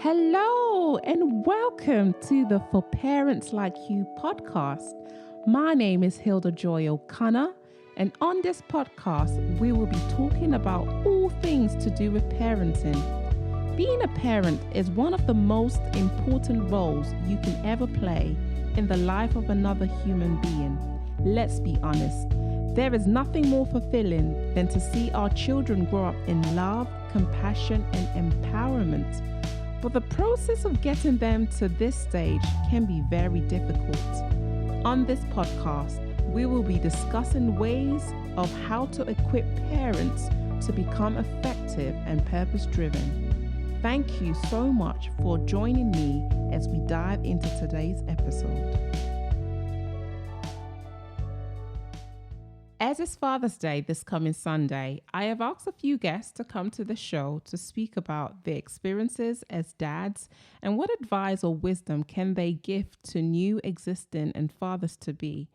Hello and welcome to the For Parents Like You podcast. My name is Hilda-Joy O'Connor, and on this podcast, we will be talking about all things to do with parenting. Being a parent is one of the most important roles you can ever play in the life of another human being. Let's be honest, there is nothing more fulfilling than to see our children grow up in love, compassion, and empowerment. But the process of getting them to this stage can be very difficult. On this podcast, we will be discussing ways of how to equip parents to become effective and purpose-driven. Thank you so much for joining me as we dive into today's episode. As it's Father's Day this coming Sunday, I have asked a few guests to come to the show to speak about their experiences as dads and what advice or wisdom can they give to new, existing, and fathers-to-be.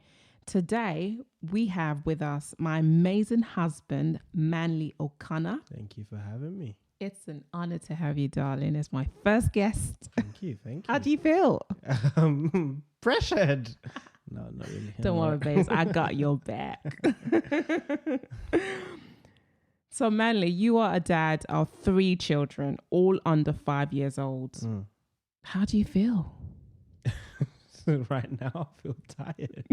Today, we have with us my amazing husband, Manley O'Connor. Thank you for having me. It's an honor to have you, darling, as my first guest. Thank you. How do you feel? Pressured. No, not really. Don't worry, babes. I got your back. So, Manley, you are a dad of 3 children, all under 5 years old. How do you feel? Right now, I feel tired.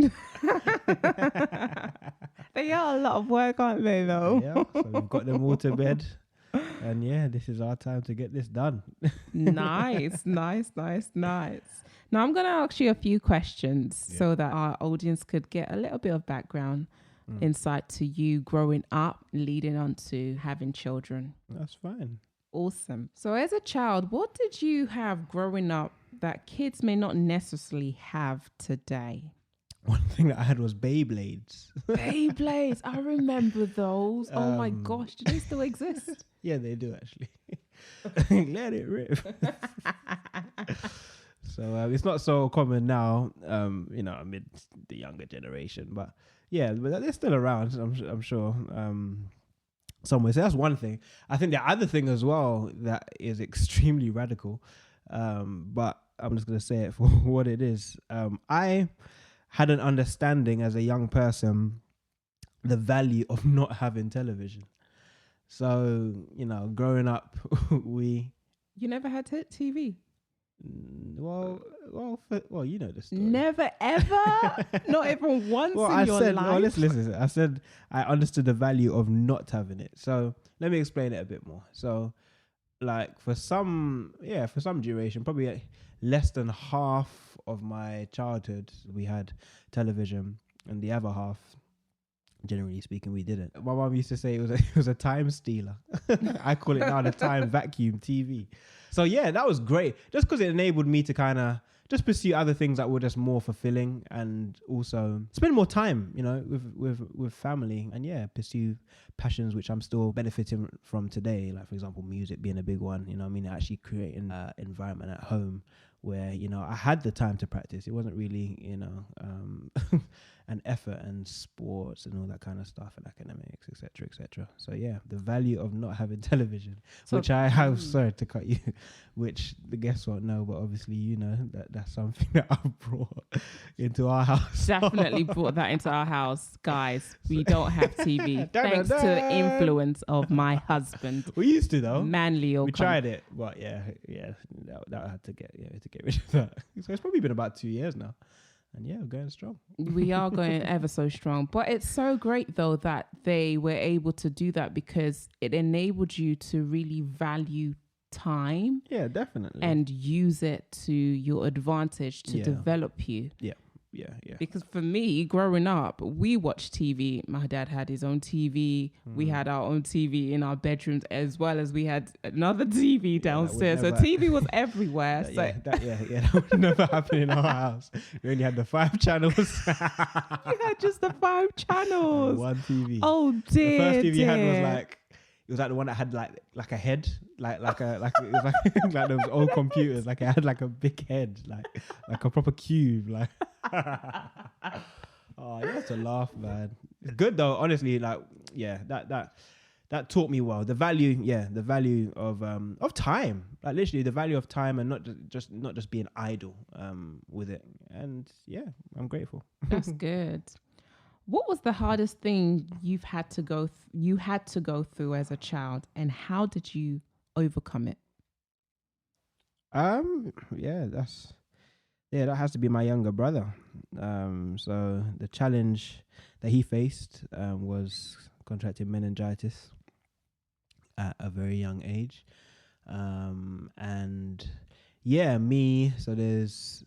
They are a lot of work, aren't they, though? Yeah, so we've got them all to bed. And yeah, this is our time to get this done. Nice. Now, I'm going to ask you a few questions so that our audience could get a little bit of background insight to you growing up, leading on to having children. That's fine. Awesome. So as a child, what did you have growing up that kids may not necessarily have today? One thing that I had was Beyblades. Beyblades. I remember those. Oh my gosh. Do they still exist? Yeah, they do actually. Let it rip. So it's not so common now, amid the younger generation. But yeah, but they're still around, I'm sure, somewhere. So that's one thing. I think the other thing as well that is extremely radical, but I'm just going to say it for what it is. I had an understanding as a young person the value of not having television. So, growing up, You never had TV? Well, you know the story. Never ever? Not even once in your life? Well, listen. I said I understood the value of not having it. So let me explain it a bit more. So, like for some duration, probably less than half of my childhood, we had television, and the other half, generally speaking, we didn't. My mom used to say it was a time stealer. I call it now the time vacuum TV. So yeah, that was great. Just because it enabled me to kind of just pursue other things that were just more fulfilling, and also spend more time, with family, and yeah, pursue passions which I'm still benefiting from today. Like for example, music being a big one. Actually creating an environment at home where I had the time to practice. It wasn't really an effort, and sports and all that kind of stuff, and academics, etc. So yeah, the value of not having television, which I have, sorry to cut you, which the guests won't know, but obviously that's something that I've brought into our house. Definitely brought that into our house, guys. We don't have TV thanks to the influence of my husband. We used to though. Manley O'Connor. We tried it, but yeah, that had to get rid of that. So it's probably been about 2 years now. And yeah, we're going strong. We are going ever so strong. But it's so great, though, that they were able to do that because it enabled you to really value time. Yeah, definitely. And use it to your advantage to develop you. Yeah. Because for me, growing up, we watched TV. My dad had his own TV. We had our own TV in our bedrooms, as well as we had another TV downstairs. So TV was everywhere. That would never happen in our house. We only had the 5 channels. You had just the 5 channels. One TV. Oh dear. The first TV you had was it was like the one that had like a head, it was like those old computers. Like it had like a big head, like a proper cube. Oh, you have to laugh, man. It's good though, honestly. That that taught me well. The value of time, like literally the value of time, and not just being idle with it. And yeah, I'm grateful. That's good. What was the hardest thing you had to go through as a child, and how did you overcome it? Yeah, that has to be my younger brother. So the challenge that he faced was contracting meningitis at a very young age. And yeah, me, so there's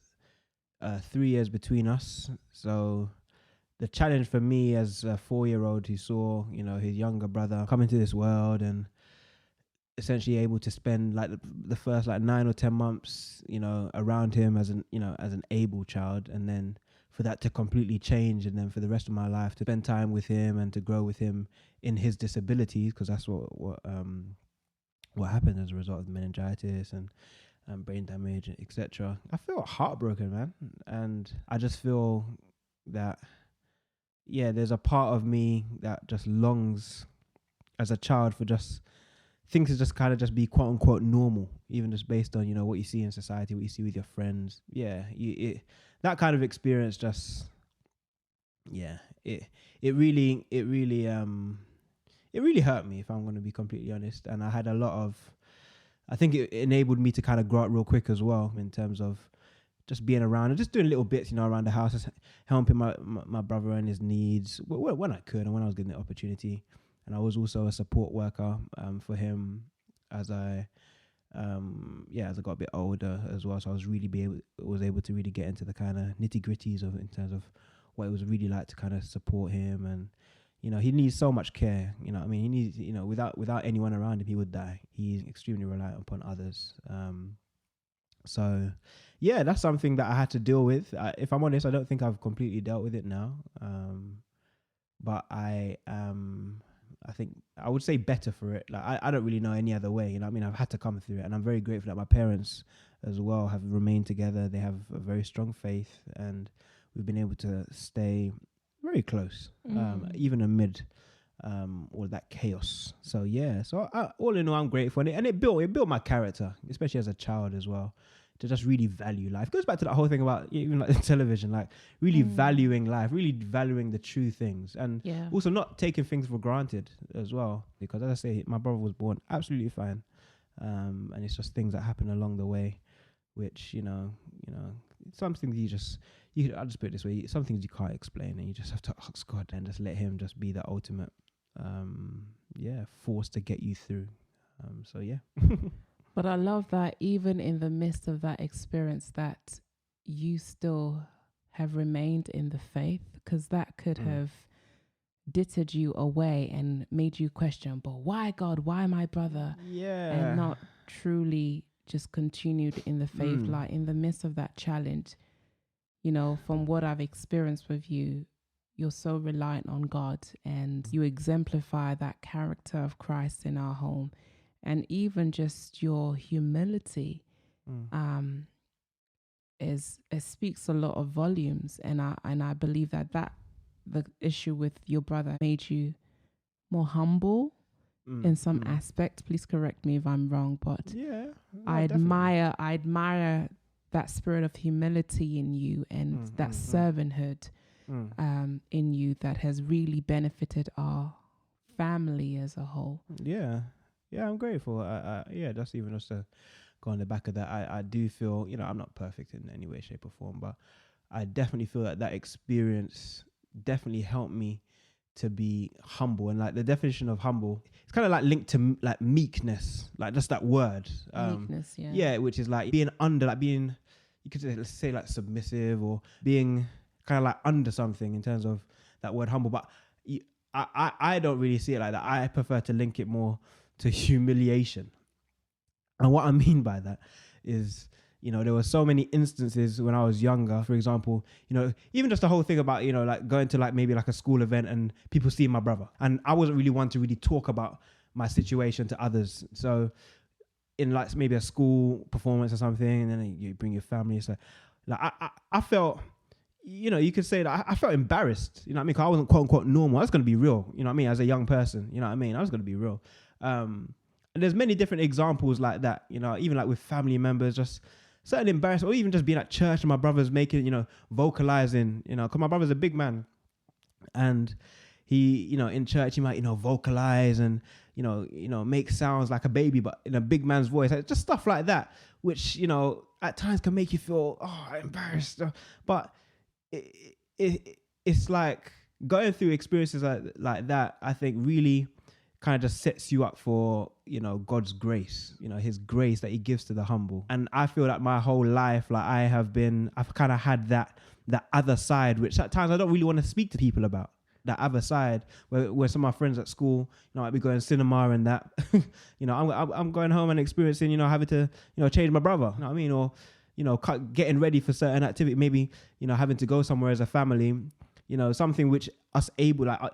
3 years between us. So the challenge for me as a 4-year-old who saw, his younger brother come into this world and essentially able to spend like the first like 9 or 10 months, around him as an able child, and then for that to completely change, and then for the rest of my life to spend time with him and to grow with him in his disabilities, because that's what happened as a result of the meningitis and brain damage, etc. I feel heartbroken, man, and I just feel that there's a part of me that just longs as a child for just things to just kind of just be quote unquote normal, even just based on what you see in society, what you see with your friends. That kind of experience just it really hurt me, if I'm going to be completely honest. And I had I think it enabled me to kind of grow up real quick as well, in terms of just being around and just doing little bits, around the house, just helping my brother and his needs when I could and when I was getting the opportunity. And I was also a support worker for him as I got a bit older as well. So I was able to really get into the kind of nitty gritties in terms of what it was really like to kind of support him. And he needs so much care. He needs, without anyone around him, he would die. He's extremely reliant upon others. So that's something that I had to deal with. If I'm honest, I don't think I've completely dealt with it now. But I think I would say better for it. Like I don't really know any other way. I've had to come through it, and I'm very grateful that my parents as well have remained together. They have a very strong faith, and we've been able to stay very close, even amid all that chaos. So all in all, I'm grateful, and it built my character, especially as a child as well, to just really value life. It goes back to that whole thing about even like television, like really valuing life, really valuing the true things, and also not taking things for granted as well. Because as I say, my brother was born absolutely fine, and it's just things that happen along the way, which some things I'll just put it this way: some things you can't explain, and you just have to ask God and just let Him just be the ultimate, force to get you through. But I love that even in the midst of that experience, that you still have remained in the faith, because that could have dittered you away and made you question, but why God, why my brother? And not truly just continued in the faith. Like in the midst of that challenge, from what I've experienced with you, you're so reliant on God, and you exemplify that character of Christ in our home. And even just your humility it speaks a lot of volumes. And I believe that the issue with your brother made you more humble in some aspect. Please correct me if I'm wrong, but I admire that spirit of humility in you, and that servanthood in you that has really benefited our family as a whole. Yeah, I'm grateful. That's even just to go on the back of that. I do feel, I'm not perfect in any way, shape or form, but I definitely feel that experience definitely helped me to be humble. And like the definition of humble, it's kind of like linked to like meekness, like just that word. Meekness, which is like being under, like being, you could say like submissive, or being kind of like under something in terms of that word humble. But I don't really see it like that. I prefer to link it more to humiliation. And what I mean by that is, there were so many instances when I was younger, for example, even just the whole thing about, like going to like maybe like a school event and people seeing my brother, and I wasn't really one to really talk about my situation to others. So in like maybe a school performance or something, and then you bring your family, so like I felt, you know, you could say that I felt embarrassed, you know what I mean? 'Cause I wasn't quote unquote normal. I was going to be real, you know what I mean? As a young person, you know what I mean? I was going to be real. And there's many different examples like that, you know, even like with family members, just certain embarrassment, or even just being at church and my brother's making, you know, vocalizing, you know, because my brother's a big man, and he, you know, in church, he might, you know, vocalize and, you know, make sounds like a baby, but in a big man's voice, like just stuff like that, which, you know, at times can make you feel, embarrassed. But it's like going through experiences like that, I think really kind of just sets you up for, you know, God's grace, you know, his grace that he gives to the humble. And I feel like my whole life, like I've kind of had that other side, which at times I don't really want to speak to people about. That other side where some of my friends at school, you know, might be going cinema and that, you know, I'm going home and experiencing, you know, having to, you know, change my brother, you know what I mean? Or, you know, getting ready for certain activity, maybe, you know, having to go somewhere as a family, you know, something which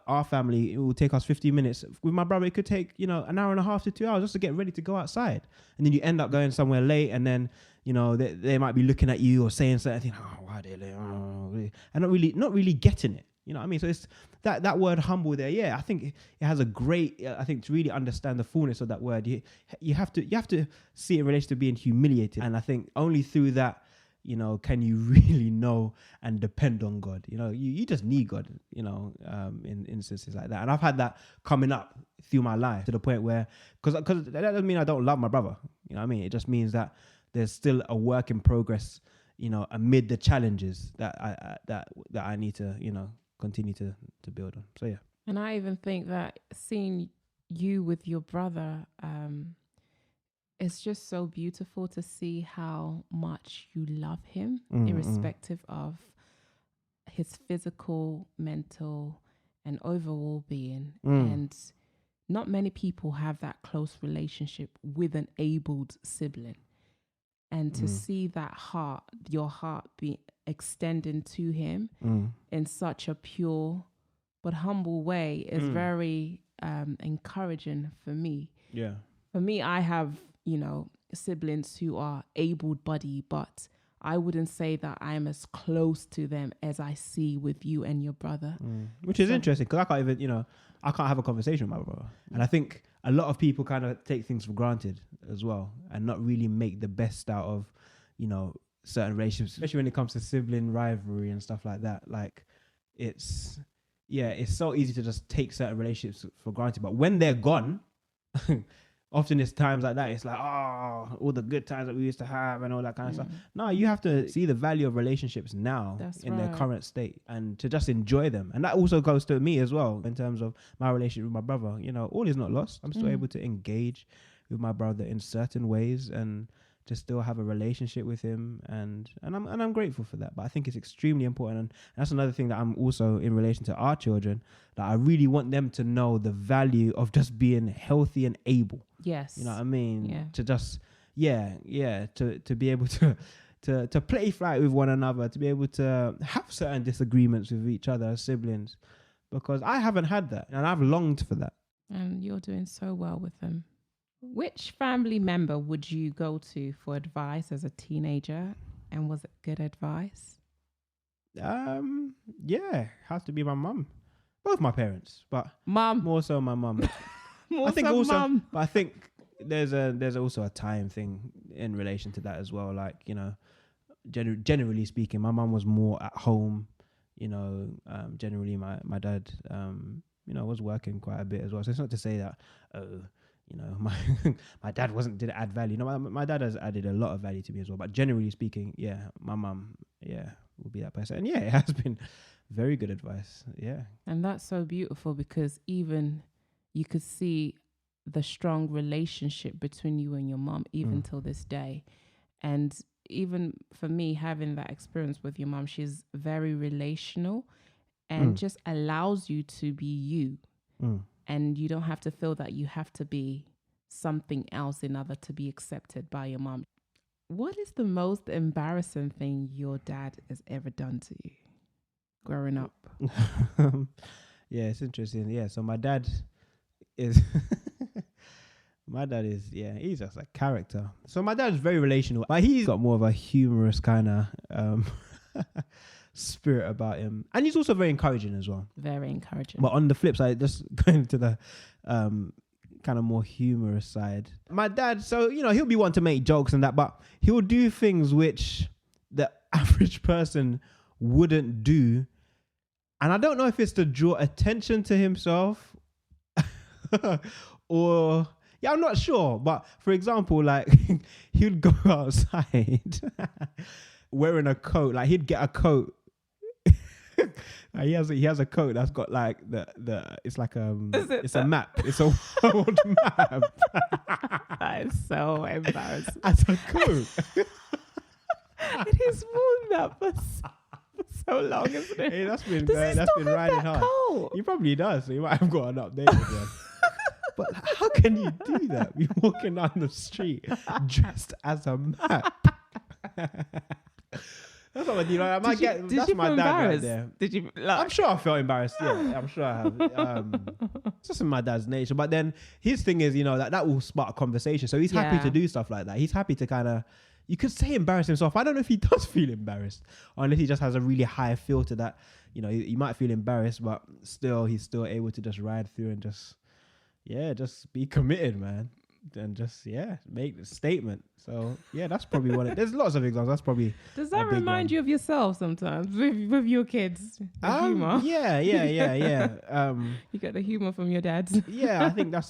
our family, it will take us 15 minutes. With my brother, it could take, you know, an hour and a half to 2 hours just to get ready to go outside. And then you end up going somewhere late, and then, you know, they might be looking at you or saying certain things, why are they late? And not really getting it. You know what I mean? So it's that word humble there. Yeah, I think it has a great, I think to really understand the fullness of that word, you have to see it in relation to being humiliated. And I think only through that, you know, can you really know and depend on God. You know, you just need God, you know, in instances like that. And I've had that coming up through my life to the point where, because that doesn't mean I don't love my brother. You know what I mean? It just means that there's still a work in progress, you know, amid the challenges that I need to, you know, continue to build on. So yeah. And I even think that seeing you with your brother, it's just so beautiful to see how much you love him, irrespective of his physical, mental, and overall being. And not many people have that close relationship with an abled sibling. And to see that your heart be extending to him in such a pure but humble way is very encouraging for me. Yeah. For me, I have, you know, siblings who are able-bodied, but I wouldn't say that I'm as close to them as I see with you and your brother. Which is interesting, because I can't even, you know, I can't have a conversation with my brother. And I think a lot of people kind of take things for granted as well and not really make the best out of, you know, certain relationships, especially when it comes to sibling rivalry and stuff like that. Like it's so easy to just take certain relationships for granted. But when they're gone, often it's times like that. It's like, all the good times that we used to have and all that kind of stuff. No, you have to see the value of relationships now their current state and to just enjoy them. And that also goes to me as well in terms of my relationship with my brother. You know, all is not lost. I'm still able to engage with my brother in certain ways and to still have a relationship with him, and I'm grateful for that. But I think it's extremely important, and that's another thing that I'm also in relation to our children, that I really want them to know the value of just being healthy and able. Yes. You know what I mean? Yeah. To just to be able to play flight with one another, to be able to have certain disagreements with each other as siblings, because I haven't had that and I've longed for that. And you're doing so well with them. Which family member would you go to for advice as a teenager, and was it good advice? Has to be my mum. Both my parents, but more so my mum. I think but I think there's also a time thing in relation to that as well. Like, you know, generally speaking, my mum was more at home. You know, generally my dad, you know, was working quite a bit as well. So it's not to say that, you know, my dad didn't add value. No, my dad has added a lot of value to me as well. But generally speaking, my mum, will be that person. And it has been very good advice. Yeah. And that's so beautiful, because even you could see the strong relationship between you and your mum even till this day. And even for me, having that experience with your mum, she's very relational and just allows you to be you. And you don't have to feel that you have to be something else in order to be accepted by your mom. What is the most embarrassing thing your dad has ever done to you growing up? It's interesting. Yeah, so my dad is... he's just a character. So my dad is very relational, but he's got more of a humorous kind of spirit about him, and he's also very encouraging as well. Very encouraging. But on the flip side, just going to the kind of more humorous side, my dad, so he'll be one to make jokes and that, but he'll do things which the average person wouldn't do, and I don't know if it's to draw attention to himself or I'm not sure. But for example, like he'd go outside wearing a coat, like he'd get a coat. He has a coat that's got like the it's like it's a map. It's a world map. That is so embarrassing. As a coat. And he's worn that for so long, isn't it? Hey, that's been Does he riding that hard. coat? He probably does. So he might have got an updated one. But how can you do that? You're walking down the street dressed as a map. That's what I might get. That's my dad right there. Did you? I'm sure I felt embarrassed. Yeah, I'm sure I have. It's just in my dad's nature. But then his thing is, that will spark a conversation. So he's happy to do stuff like that. He's happy to kind of, you could say, embarrass himself. I don't know if he does feel embarrassed, or unless he just has a really high filter that, he might feel embarrassed, but still he's still able to just ride through and just be committed, man. And just make the statement. So that's probably one. There's lots of examples. That's probably. Does that remind you of yourself sometimes with your kids? Humor. Yeah. You get the humor from your dads. Yeah, I think that's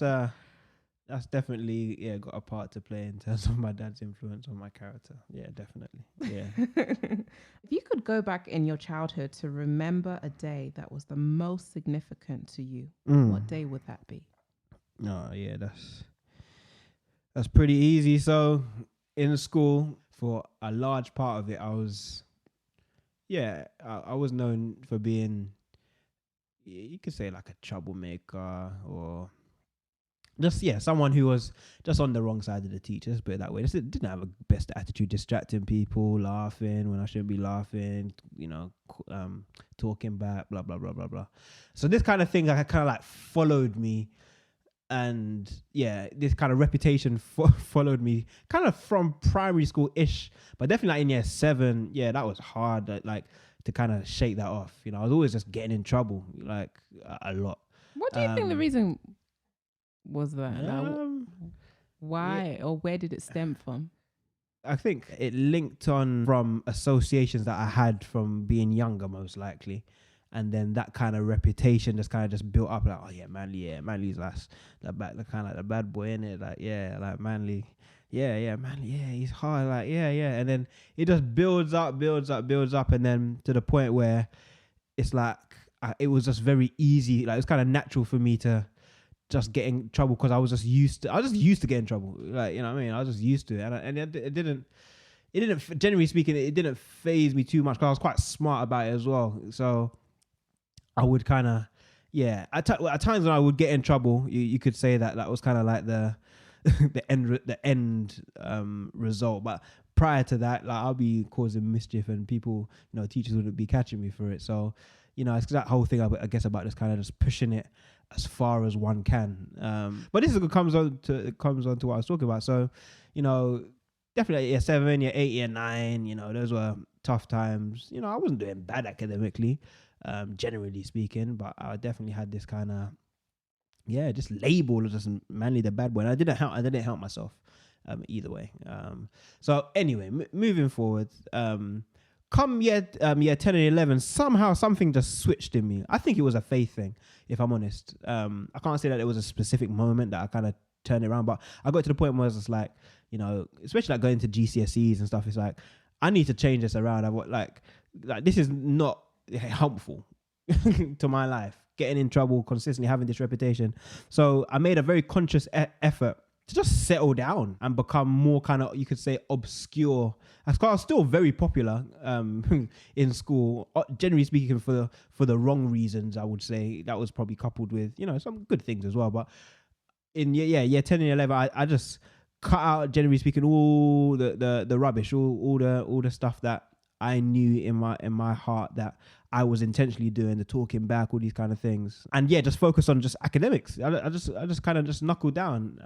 definitely got a part to play in terms of my dad's influence on my character. Yeah, definitely. Yeah. If you could go back in your childhood to remember a day that was the most significant to you, what day would that be? Oh yeah, that's pretty easy. So in school, for a large part of it, I was known for being, you could say, like a troublemaker, or just someone who was just on the wrong side of the teachers, put it that way. Just didn't have a best attitude, distracting people, laughing when I shouldn't be laughing, talking back, blah blah blah blah blah. So this kind of thing kind of like followed me. And this kind of reputation followed me kind of from primary school-ish, but definitely like in year 7, that was hard, like to kind of shake that off. I was always just getting in trouble, like a lot. What do you think the reason was that? Why or where did it stem from? I think it linked on from associations that I had from being younger, most likely. And then that kind of reputation just built up, like, oh yeah, Manley's the kind of like the bad boy in it, like like Manley, Manley, he's hard, like and then it just builds up, and then to the point where it's like it was just very easy, like it's kind of natural for me to just get in trouble because I was just used to get in trouble, like I was just used to it, and it didn't, generally speaking, it didn't faze me too much because I was quite smart about it as well, so. I would kind of, at times when I would get in trouble, you could say that was kind of like the end result. But prior to that, like I'll be causing mischief and people, teachers wouldn't be catching me for it. So, it's that whole thing, I guess, about just kind of just pushing it as far as one can. But this comes on to what I was talking about. So, definitely year 7, year 8, year 9, those were tough times. I wasn't doing bad academically. Generally speaking, but I definitely had this kind of just label of just Manley the bad boy, and I didn't help myself either way. So anyway, moving forward, come year 10 and 11, somehow something just switched in me. I think it was a faith thing, if I'm honest. I can't say that it was a specific moment that I kind of turned it around, but I got to the point where it's just like, especially like going to GCSEs and stuff, it's like I need to change this around. I want like this is not helpful to my life, getting in trouble, consistently having this reputation. So I made a very conscious effort to just settle down and become more kind of, you could say, obscure. I was still very popular in school, generally speaking, for the wrong reasons. I would say that was probably coupled with some good things as well. But in year 10 and 11, I just cut out, generally speaking, all the rubbish, all the stuff that I knew in my heart that I was intentionally doing, the talking back, all these kind of things, and just focus on just academics. I just kind of just knuckled down,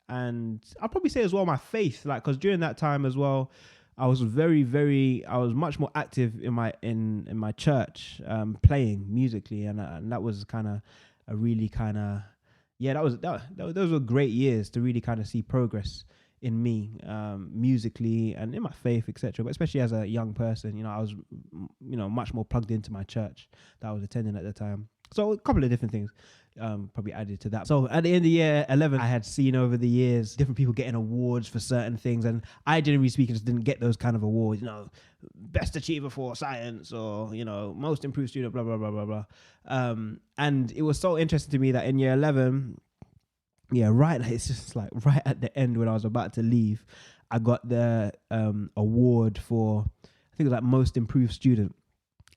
and I'll probably say as well my faith, like because during that time as well, I was I was much more active in my church, playing musically, and that was kind of a really kind of, yeah, those were great years to really kind of see progress in me, musically and in my faith, etc. But especially as a young person, I was, much more plugged into my church that I was attending at the time. So a couple of different things probably added to that. So at the end of year 11, I had seen over the years different people getting awards for certain things, and I, generally speaking, just didn't get those kind of awards, best achiever for science, or most improved student, blah blah blah blah blah. And it was so interesting to me that in year 11, it's just like right at the end when I was about to leave, I got the award for, I think it was like most improved student.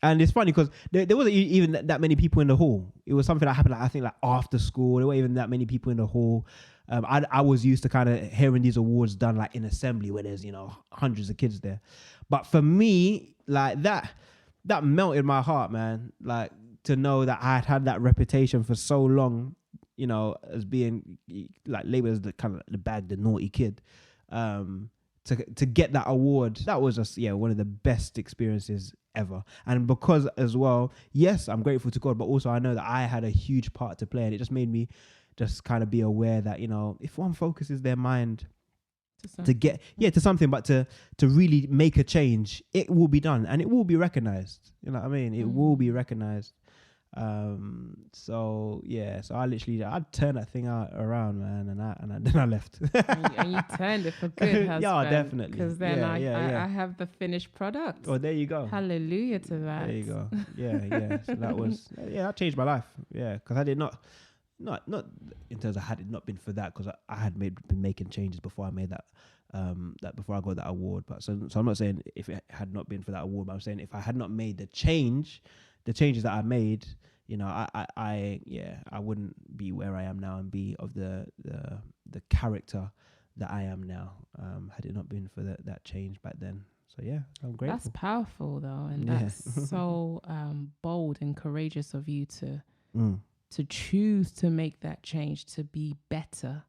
And it's funny because there wasn't even that many people in the hall. It was something that happened, I think, after school. There weren't even that many people in the hall. I was used to kind of hearing these awards done like in assembly where there's, hundreds of kids there. But for me, like that melted my heart, man. Like, to know that I had that reputation for so long, as being like labeled as the kind of the naughty kid. To get that award, that was just one of the best experiences ever. And because as well, yes, I'm grateful to God, but also I know that I had a huge part to play, and it just made me just kind of be aware that if one focuses their mind to get to something, but to really make a change, it will be done and it will be recognized. You know what I mean? It will be recognized. So I'd turn that thing around, man, and then I left. and you turned it for good, husband. Yeah, definitely. Because then I have the finished product. Oh, there you go. Hallelujah to that. There you go. Yeah. So that was that changed my life. Yeah, because I did not in terms of, had it not been for that, because I had been making changes before I made that. Before I got that award. But so I'm not saying if it had not been for that award, but I'm saying if I had not made the changes that I made, I wouldn't be where I am now and be of the character that I am now, had it not been for that change back then. So I'm grateful. That's powerful though, and that's so bold and courageous of you to choose to make that change, to be better.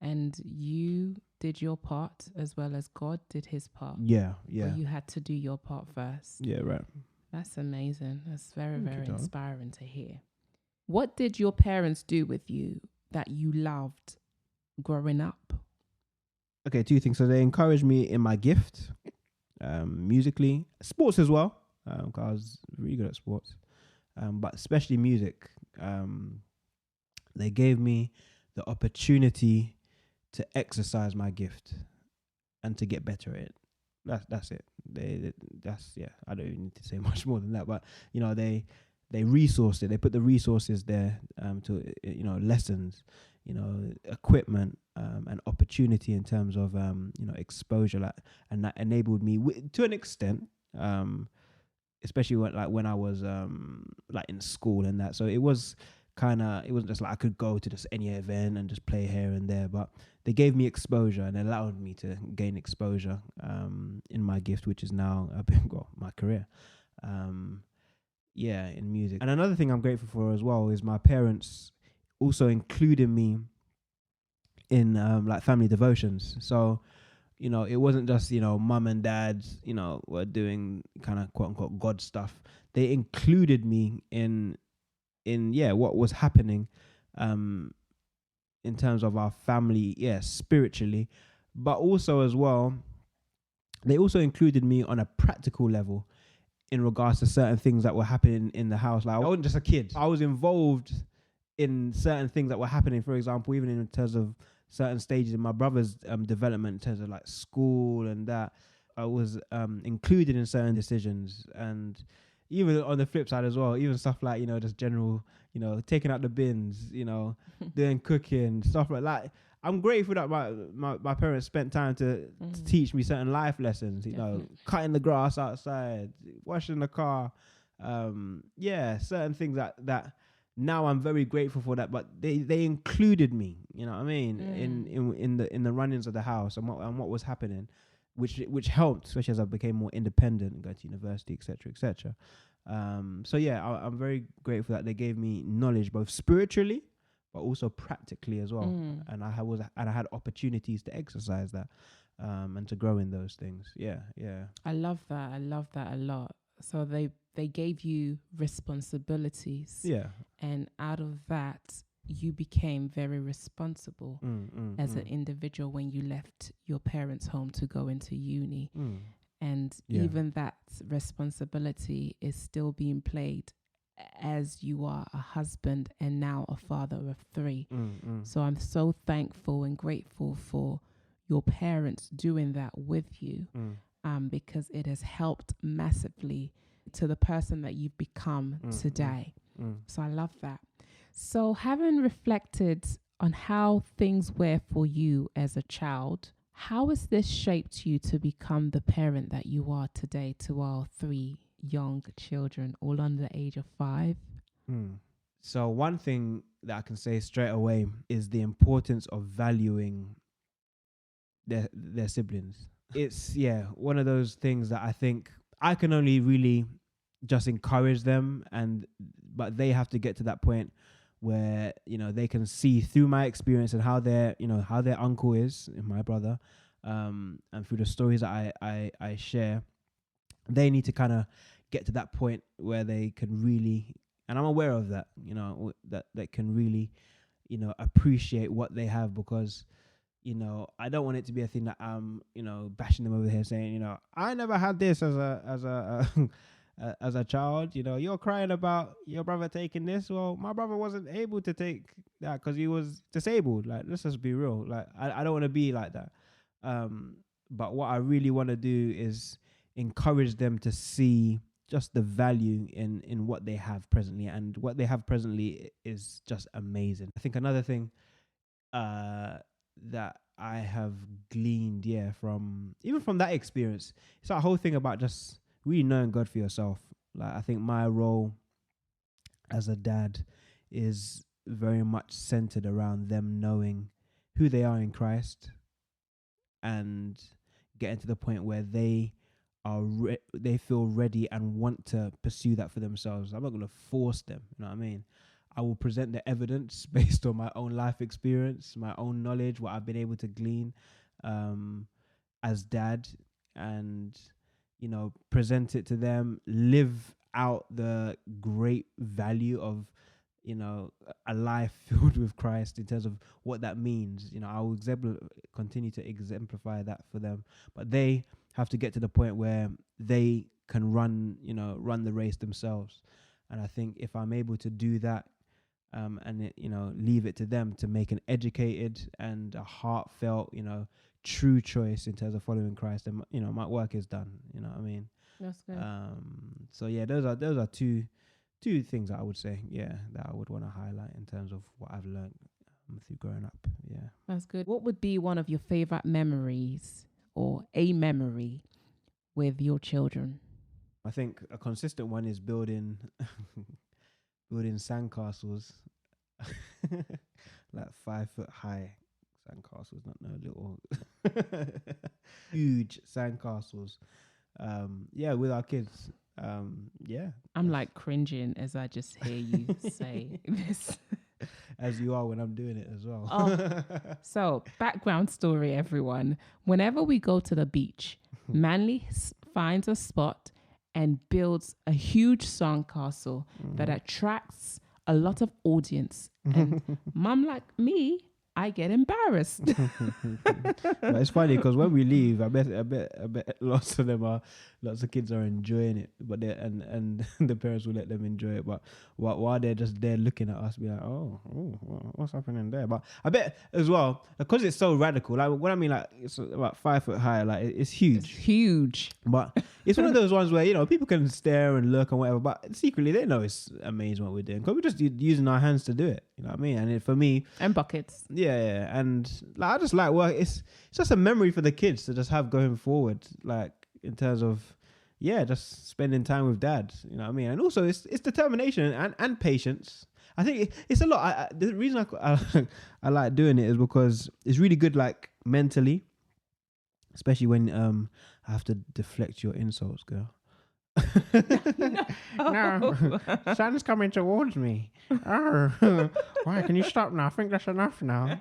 And you did your part as well as God did his part. Yeah. But you had to do your part first. Yeah, right. That's amazing. That's very, very inspiring to hear. What did your parents do with you that you loved growing up? Okay, two things. So they encouraged me in my gift, musically, sports as well, because I was really good at sports, but especially music. They gave me the opportunity to exercise my gift and to get better at it. That's it. I don't even need to say much more than that. But they resourced it. They put the resources there to lessons, equipment, and opportunity in terms of exposure, and that enabled me to an extent, especially when I was in school and that. So it wasn't just like I could go to just any event and just play here and there, but they gave me exposure and allowed me to gain exposure in my gift, which is now my career, in music. And another thing I'm grateful for as well is my parents also including me in family devotions. So it wasn't just mum and dad were doing kind of quote unquote God stuff. They included me in what was happening in terms of our family, spiritually, but also as well, they also included me on a practical level in regards to certain things that were happening in the house. Like, I wasn't just a kid. I was involved in certain things that were happening, for example, even in terms of certain stages in my brother's development in terms of like school and that. I was included in certain decisions, and even on the flip side as well, even stuff like, just general, taking out the bins, doing cooking, stuff like that. I'm grateful that my parents spent time to teach me certain life lessons, cutting the grass outside, washing the car. Certain things that now I'm very grateful for that, but they included me, you know what I mean, in the runnings of the house and what was happening, which helped, especially as I became more independent and go to university, etc., etc. I'm very grateful that they gave me knowledge both spiritually, but also practically as well. And I had opportunities to exercise that, and to grow in those things. Yeah. I love that. I love that a lot. So they gave you responsibilities, Yeah. and out of that, you became very responsible as an individual when you left your parents' home to go into uni. And even that responsibility is still being played as you are a husband and now a father of 3. So I'm so thankful and grateful for your parents doing that with you, because it has helped massively to the person that you've become today. So I love that. So having reflected on how things were for you as a child, how has this shaped you to become the parent that you are today to our 3 young children, all under the age of 5? So one thing that I can say straight away is the importance of valuing their siblings. It's one of those things that I think I can only really just encourage them, but they have to get to that point where they can see through my experience and how their uncle is, my brother, and through the stories that I share. They need to kind of get to that point where they can really, and I'm aware of that, that they can really, appreciate what they have, because I don't want it to be a thing that I'm, bashing them over here saying, I never had this as a child. You're crying about your brother taking this. Well, my brother wasn't able to take that because he was disabled. Like, let's just be real. Like, I don't want to be like that. But what I really want to do is encourage them to see just the value in what they have presently, and what they have presently is just amazing. I think another thing that I have gleaned, from that experience, it's that whole thing about just really knowing God for yourself. Like, I think my role as a dad is very much centered around them knowing who they are in Christ, and getting to the point where they are they feel ready and want to pursue that for themselves. I'm not going to force them, you know what I mean? I will present the evidence based on my own life experience, my own knowledge, what I've been able to glean as dad, and present it to them, live out the great value of a life filled with Christ in terms of what that means. I will continue to exemplify that for them, but they have to get to the point where they can run the race themselves. And I think if I'm able to do that, and leave it to them to make an educated and a heartfelt, true choice in terms of following Christ, then my work is done. You know what I mean? That's good. So those are two things that I would say, that I would want to highlight in terms of what I've learned through growing up. Yeah, that's good. What would be one of your favorite memories, or a memory, with your children? I think a consistent one is building sandcastles, like 5 foot high sandcastles, not no little huge sandcastles. With our kids. I'm like cringing as I just hear you say this. As you are when I'm doing it as well. So, background story, everyone. Whenever we go to the beach, Manley finds a spot and builds a huge sandcastle that attracts a lot of audience. And mum, like me, I get embarrassed. But it's funny because when we leave, I bet lots of kids are enjoying it, but and the parents will let them enjoy it. But while they're just there looking at us, be like, oh, what's happening there? But I bet as well, because it's so radical. Like, what I mean, like, it's about 5 foot high. Like, it's huge. It's huge. But it's one of those ones where people can stare and look and whatever, but secretly they know it's amazing what we're doing because we're just using our hands to do it. You know what I mean? And for me, and buckets. Yeah, and like, I just like work. It's just a memory for the kids to just have going forward, like in terms of just spending time with dad. You know what I mean? And also it's determination and patience. I think it's a lot. The reason I like doing it is because it's really good, like mentally, especially when I have to deflect your insults, girl. No, sun's coming towards me. Oh, why? Can you stop now? I think that's enough now.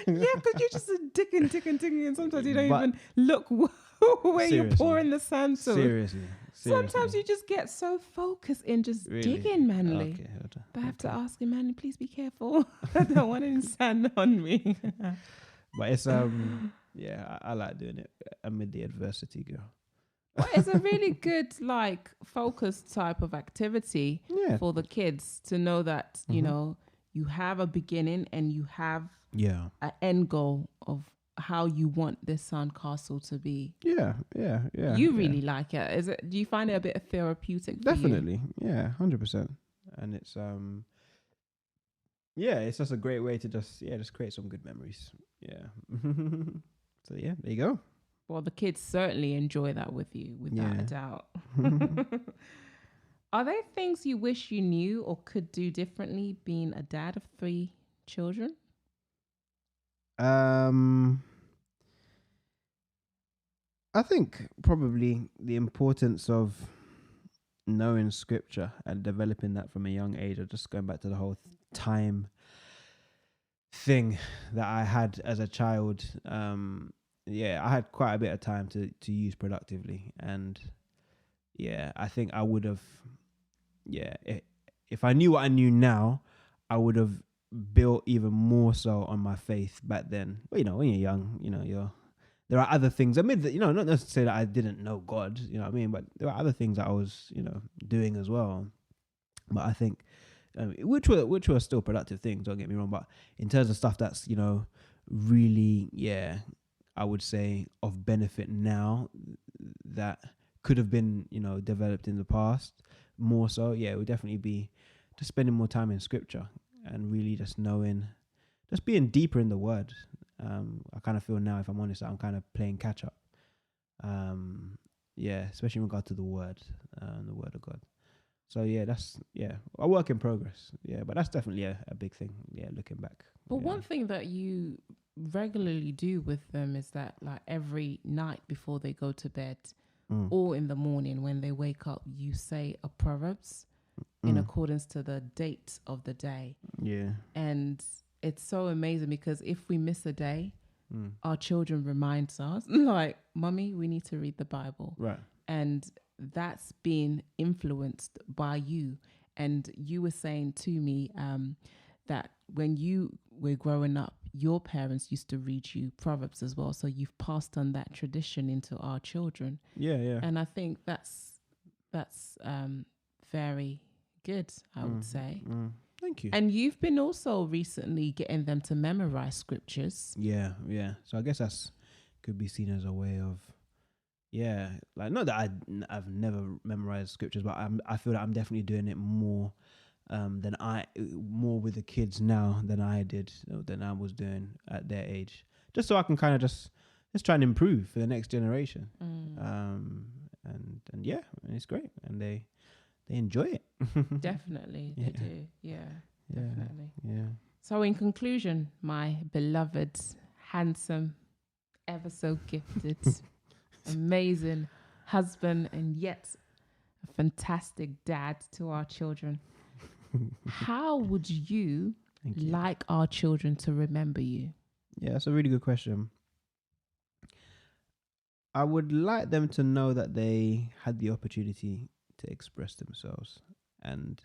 Yeah, because you're just ticking, and sometimes you don't But even look where you're seriously, pouring the sand to. seriously. Sometimes you just get so focused in just Really? digging, Manley. Okay, Hilda. But I have to ask him, Manley, please be careful. I don't want any sand on me. But it's yeah, I like doing it amid the adversity, girl. Well, it's a really good, like, focused type of activity Yeah. for the kids to know that, you know, you have a beginning and you have Yeah. an end goal of how you want this sandcastle to be. Yeah. You really like it. Is it? Do you find it a bit therapeutic? For definitely. Yeah, 100%. And it's yeah, it's just a great way to just create some good memories. Yeah. So yeah, there you go. Well, the kids certainly enjoy that with you, without a doubt. Are there things you wish you knew or could do differently being a dad of 3 children? I think probably the importance of knowing scripture and developing that from a young age, or just going back to the whole time thing that I had as a child. Yeah, I had quite a bit of time to use productively, and yeah, I think I would have, yeah, if I knew what I knew now, I would have built even more so on my faith back then. But you know, when you're young, you know, there are other things. I mean, you know, not necessarily that I didn't know God, you know what I mean, but there are other things that I was, you know, doing as well. But I think, which were still productive things. Don't get me wrong, but in terms of stuff that's, you know, really, yeah, I would say of benefit now that could have been, you know, developed in the past more so. Yeah, it would definitely be just spending more time in scripture and really just knowing, just being deeper in the word. I kind of feel now, if I'm honest, I'm kind of playing catch up. Yeah, especially in regard to the word of God. So yeah, that's a work in progress. Yeah, but that's definitely a big thing. Yeah, looking back. But one thing that you regularly do with them is that, like, every night before they go to bed or in the morning when they wake up, you say a Proverbs in accordance to the date of the day. Yeah. And it's so amazing because if we miss a day, our children reminds us, like, Mummy, we need to read the Bible. Right. And that's being influenced by you. And you were saying to me that when you were growing up, your parents used to read you Proverbs as well. So you've passed on that tradition into our children. Yeah. And I think that's very good, I would say. Thank you. And you've been also recently getting them to memorize scriptures. Yeah. So I guess that's could be seen as a way of, yeah, like not that I've never memorized scriptures, but I feel that I'm definitely doing it more more with the kids now than I did, than I was doing at their age, just so I can kind of just try and improve for the next generation. And yeah, and it's great, and they enjoy it. Definitely, they do. Yeah, definitely. Yeah. So in conclusion, my beloved, handsome, ever so gifted, amazing husband, and yet a fantastic dad to our children, how would you like our children to remember you? Yeah, that's a really good question. I would like them to know that they had the opportunity to express themselves, and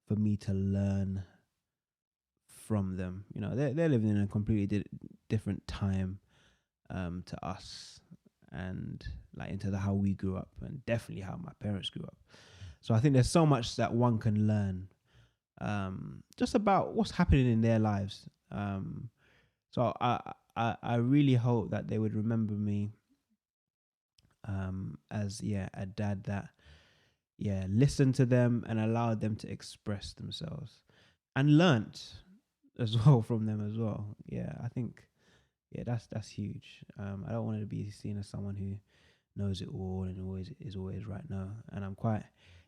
for me to learn from them. You know, they're living in a completely different time to us, and like into how we grew up, and definitely how my parents grew up. So I think there's so much that one can learn just about what's happening in their lives. So I really hope that they would remember me as a dad that listened to them and allowed them to express themselves, and learnt as well from them as well. Yeah, I think that's huge. I don't want to be seen as someone who knows it all and is always right now. And I'm quite,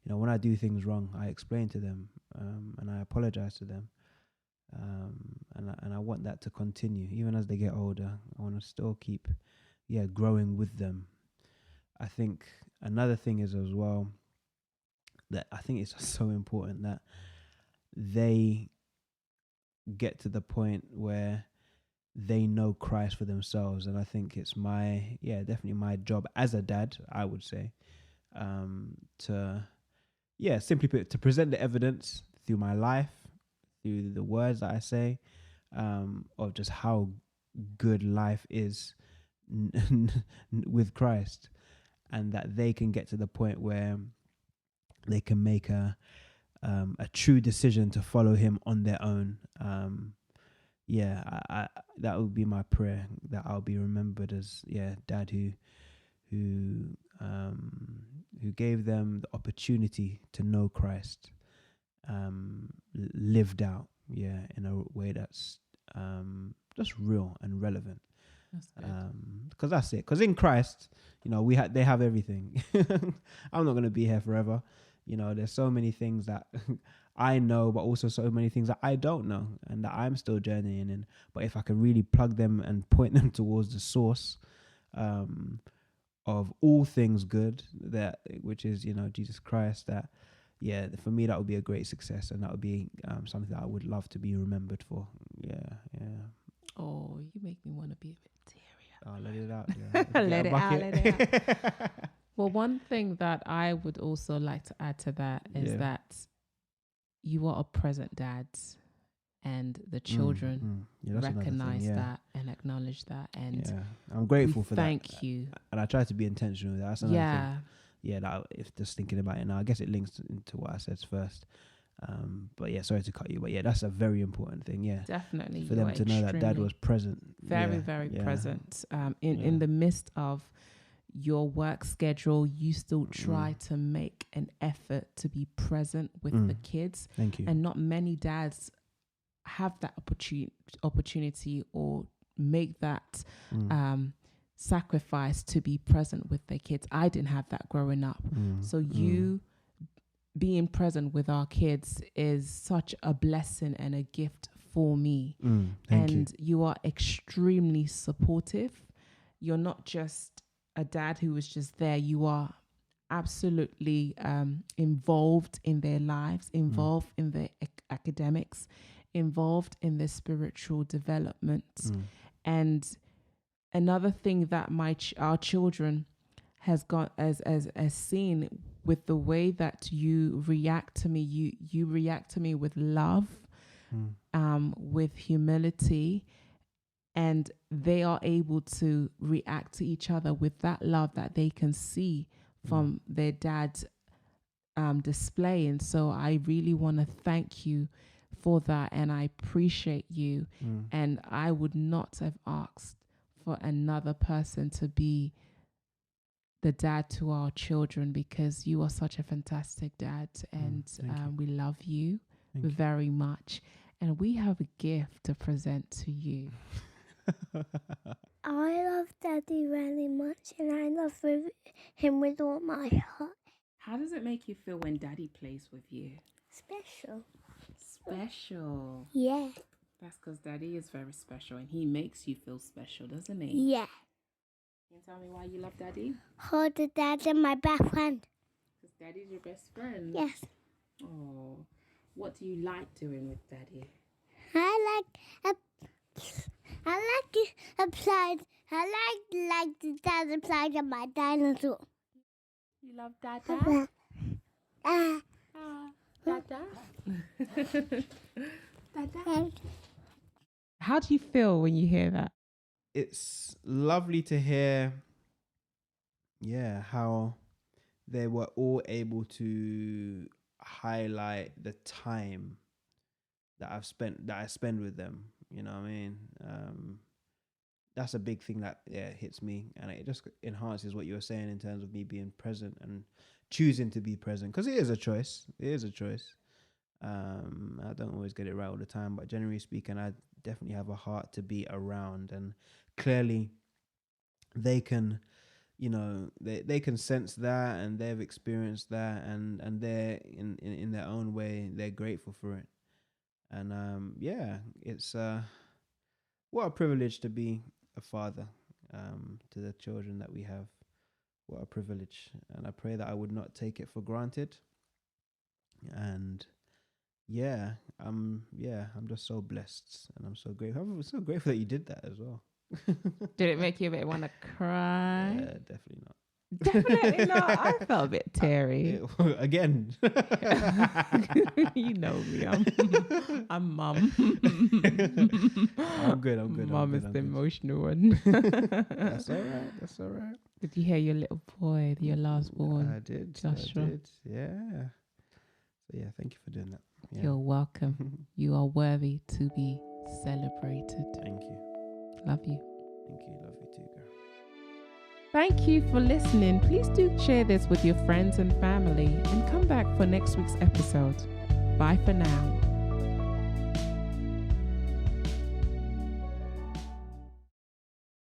when I do things wrong, I explain to them, and I apologize to them. And I want that to continue even as they get older. I want to still keep growing with them. I think another thing is as well that I think it's so important that they get to the point where they know Christ for themselves. And I think it's definitely my job as a dad, I would say, to simply put, to present the evidence through my life, through the words that I say, of just how good life is with Christ, and that they can get to the point where they can make a true decision to follow Him on their own. I that would be my prayer, that I'll be remembered as dad who gave them the opportunity to know Christ, lived out in a way that's just real and relevant. That's good. Because that's it. Because in Christ, they have everything. I'm not going to be here forever. There's so many things that I know, but also so many things that I don't know and that I'm still journeying in. But if I can really plug them and point them towards the source of all things good, which is Jesus Christ, that for me that would be a great success, and that would be something that I would love to be remembered for. Oh, you make me want to be a bit teary. Oh, let it out. Let it out. Well, one thing that I would also like to add to that is that you are a present dad, and the children recognize that and acknowledge that. And I'm grateful for that. Thank you. And I try to be intentional. That's another thing. Yeah, that if just thinking about it now, I guess it links into what I said first. But sorry to cut you, but that's a very important thing. Yeah, definitely, for them to know that dad was present, very present. In the midst of your work schedule, you still try to make an effort to be present with the kids. Thank you. And not many dads have that opportunity or make that sacrifice to be present with their kids. I didn't have that growing up. So you being present with our kids is such a blessing and a gift for me. Thank you are extremely supportive. You're not just a dad who was just there. You are absolutely involved in their lives, involved in their academics, involved in their spiritual development. And another thing that our children has seen with the way that you react to me, you react to me with love, with humility, and they are able to react to each other with that love that they can see from their dad's display. And so I really want to thank you for that, and I appreciate you. And I would not have asked for another person to be the dad to our children, because you are such a fantastic dad, and we love you very much. And we have a gift to present to you. I love Daddy really much, and I love him with all my heart. How does it make you feel when Daddy plays with you? Special. Special. Yeah. That's because Daddy is very special, and he makes you feel special, doesn't he? Yeah. Can you tell me why you love Daddy? Hold the dad and my best friend. Because Daddy's your best friend? Yes. Oh, what do you like doing with Daddy? I like the dad applied on my dinosaur. You love Dada? Dada? Dada? How do you feel when you hear that? It's lovely to hear, how they were all able to highlight the time that I spend with them. You know what I mean? That's a big thing that hits me, and it just enhances what you were saying in terms of me being present and choosing to be present, because it is a choice. I don't always get it right all the time, but generally speaking, I definitely have a heart to be around, and clearly they can, they can sense that, and they've experienced that, and they're in their own way, they're grateful for it. And it's what a privilege to be a father to the children that we have. what a privilege. And I pray that I would not take it for granted. And I'm just so blessed, and I'm so grateful. I'm so grateful that you did that as well. Did it make you a bit want to cry? Yeah, definitely not. Definitely not. I felt a bit teary. Again. You know me. I'm mum. I'm good. Mum is the emotional one. That's all right. Did you hear your little boy, your last born? I did. Joshua. I did. Yeah. So yeah, thank you for doing that. Yeah. You're welcome. You are worthy to be celebrated. Thank you. Love you. Thank you. Love you too, girl. Thank you for listening. Please do share this with your friends and family and come back for next week's episode. Bye for now.